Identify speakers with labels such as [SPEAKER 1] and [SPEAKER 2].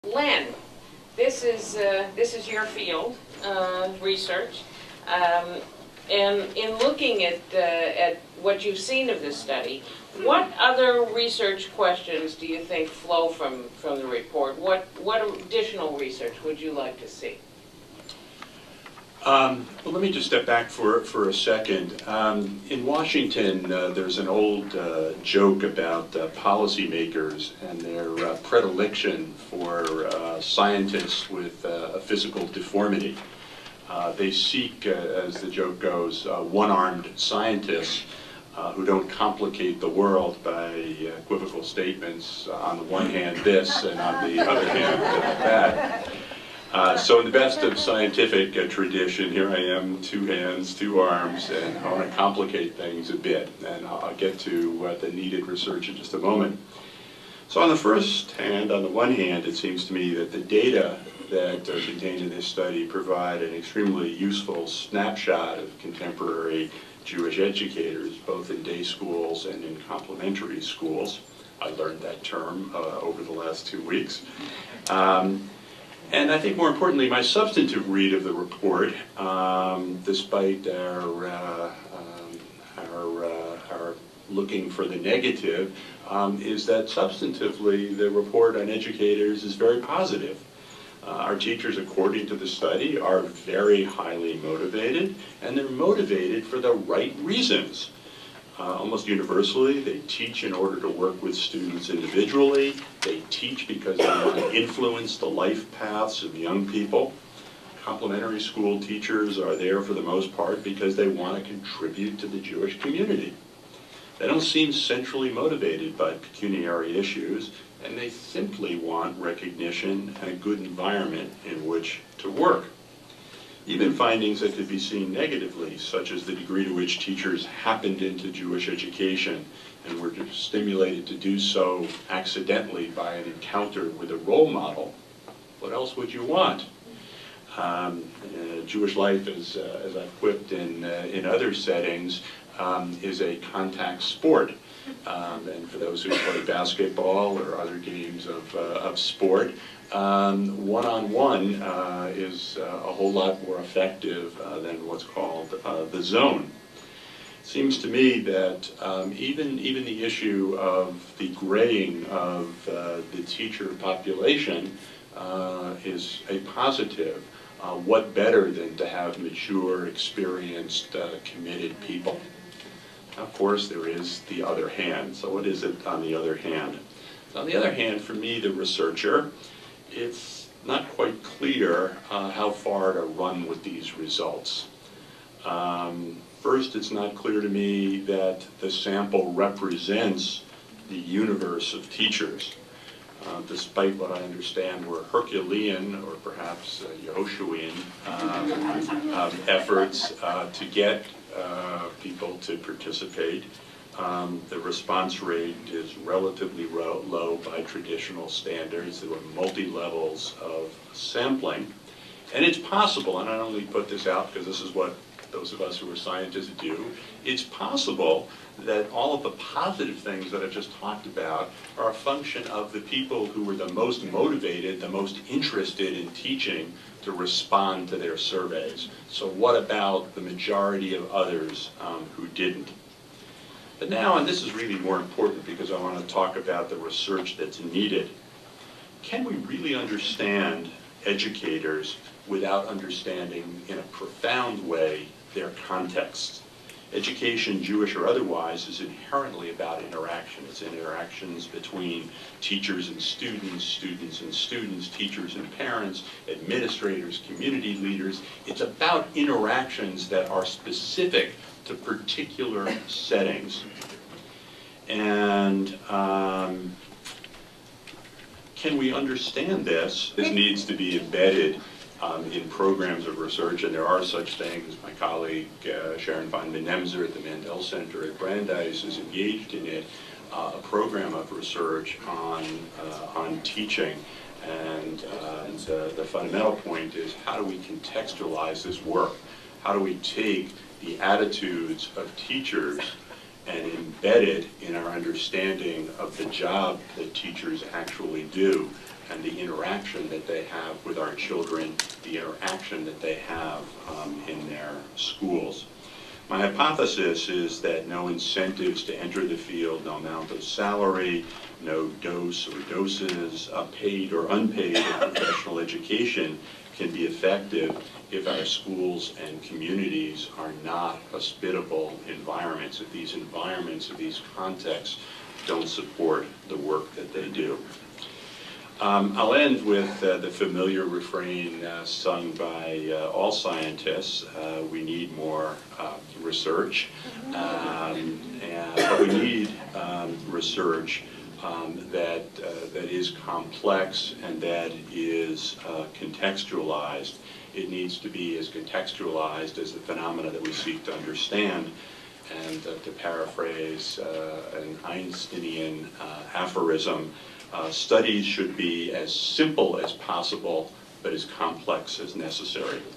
[SPEAKER 1] Len, this is your field, research, and in looking at what you've seen of this study, what other research questions do you think flow from the report? What additional research would you like to see?
[SPEAKER 2] Well, let me just step back for a second. In Washington, there's an old joke about policymakers and their predilection for scientists with a physical deformity. They seek, as the joke goes, one-armed scientists who don't complicate the world by equivocal statements, on the one hand this and on the other hand that. So in the best of scientific tradition, here I am, two hands, two arms, and I want to complicate things a bit, and I'll get to the needed research in just a moment. So on the first hand, on the one hand, it seems to me that the data that are contained in this study provide an extremely useful snapshot of contemporary Jewish educators, both in day schools and in complementary schools. I learned that term over the last 2 weeks. And I think more importantly, my substantive read of the report, despite our looking for the negative, is that substantively the report on educators is very positive. Our teachers, according to the study, are very highly motivated, and they're motivated for the right reasons. Almost universally, they teach in order to work with students individually. They teach because they want to influence the life paths of young people. Complementary school teachers are there for the most part because they want to contribute to the Jewish community. They don't seem centrally motivated by pecuniary issues, and they simply want recognition and a good environment in which to work. Even findings that could be seen negatively, such as the degree to which teachers happened into Jewish education and were stimulated to do so accidentally by an encounter with a role model. What else would you want? Jewish life, as I've quipped in other settings, is a contact sport. And for those who play basketball or other games of sport, one-on-one is a whole lot more effective than what's called the zone. It seems to me that even the issue of the grading of the teacher population is a positive. What better than to have mature, experienced, committed people? Of course, there is the other hand. So what is it on the other hand? So on the other hand, for me, the researcher, it's not quite clear how far to run with these results. First, it's not clear to me that the sample represents the universe of teachers. Despite what I understand were Herculean or perhaps Yehoshuian efforts to get people to participate, the response rate is relatively low by traditional standards. There were multi-levels of sampling. And it's possible, and I only put this out because this is what those of us who are scientists do, it's possible that all of the positive things that I've just talked about are a function of the people who were the most motivated, the most interested in teaching to respond to their surveys. So what about the majority of others who didn't? But now, and this is really more important because I want to talk about the research that's needed, can we really understand educators without understanding in a profound way their context? Education, Jewish or otherwise, is inherently about interaction. It's interactions between teachers and students, students and students, teachers and parents, administrators, community leaders. It's about interactions that are specific to particular settings. And can we understand this? This needs to be embedded in programs of research, and there are such things. My colleague Sharon von Menemzer at the Mandel Center at Brandeis is engaged in it, a program of research on teaching. And the fundamental point is, how do we contextualize this work? How do we take the attitudes of teachers and embed it in our understanding of the job that teachers actually do, and the interaction that they have with our children, the interaction that they have in their schools. My hypothesis is that no incentives to enter the field, no amount of salary, no dose or doses, paid or unpaid of professional education can be effective if our schools and communities are not hospitable environments, if these environments, if these contexts don't support the work that they do. I'll end with the familiar refrain sung by all scientists. We need more research, but we need research that is complex and that is contextualized. It needs to be as contextualized as the phenomena that we seek to understand. And to paraphrase an Einsteinian aphorism, studies should be as simple as possible, but as complex as necessary.